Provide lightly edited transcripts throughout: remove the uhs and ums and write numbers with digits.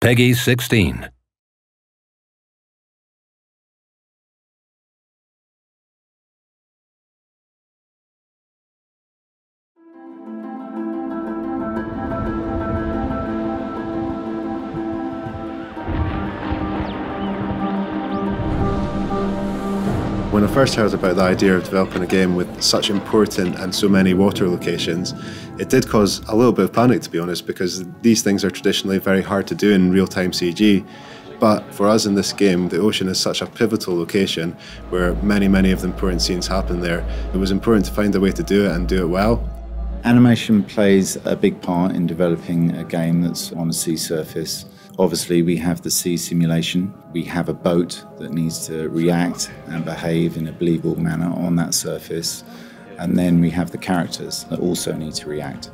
Peggy 16. When I first heard about the idea of developing a game with such important and so many water locations, it did cause a little bit of panic, to be honest, because these things are traditionally very hard to do in real-time CG. But for us in this game, the ocean is such a pivotal location where many of the important scenes happen there. It was important to find a way to do it and do it well. Animation plays a big part in developing a game that's on a sea surface. Obviously, we have the sea simulation. We have a boat that needs to react and behave in a believable manner on that surface. And then we have the characters that also need to react.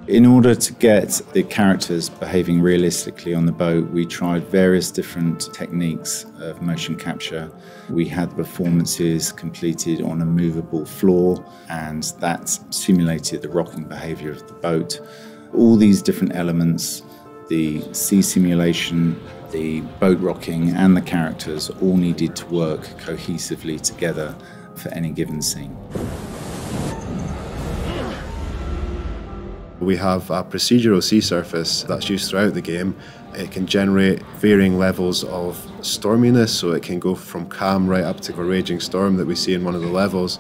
In order to get the characters behaving realistically on the boat, we tried various different techniques of motion capture. We had performances completed on a movable floor, and that simulated the rocking behavior of the boat. All these different elements, the sea simulation, the boat rocking, and the characters all needed to work cohesively together for any given scene. We have a procedural sea surface that's used throughout the game. It can generate varying levels of storminess, so it can go from calm right up to a raging storm that we see in one of the levels.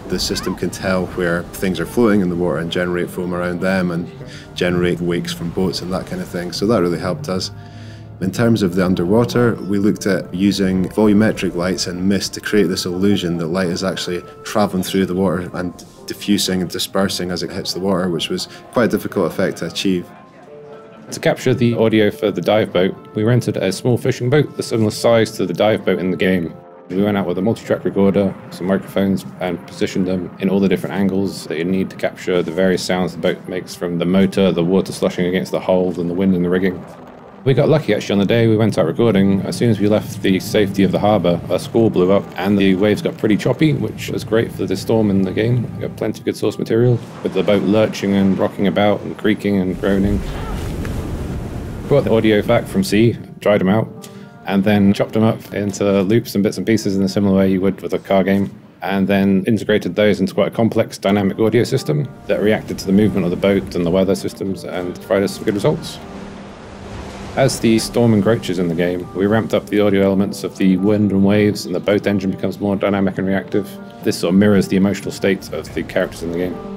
The system can tell where things are floating in the water and generate foam around them and generate wakes from boats and that kind of thing, so that really helped us. In terms of the underwater, we looked at using volumetric lights and mist to create this illusion that light is actually travelling through the water and diffusing and dispersing as it hits the water, which was quite a difficult effect to achieve. To capture the audio for the dive boat, we rented a small fishing boat, a similar size to the dive boat in the game. We went out with a multi-track recorder, some microphones, and positioned them in all the different angles that you need to capture the various sounds the boat makes, from the motor, the water sloshing against the hull, and the wind in the rigging. We got lucky actually on the day we went out recording. As soon as we left the safety of the harbour, a squall blew up and the waves got pretty choppy, which was great for the storm in the game. We got plenty of good source material, with the boat lurching and rocking about and creaking and groaning. Brought the audio back from sea, dried them out, and then chopped them up into loops and bits and pieces in a similar way you would with a car game, and then integrated those into quite a complex dynamic audio system that reacted to the movement of the boat and the weather systems and provided some good results. As the storm encroaches in the game, we ramped up the audio elements of the wind and waves, and the boat engine becomes more dynamic and reactive. This sort of mirrors the emotional state of the characters in the game.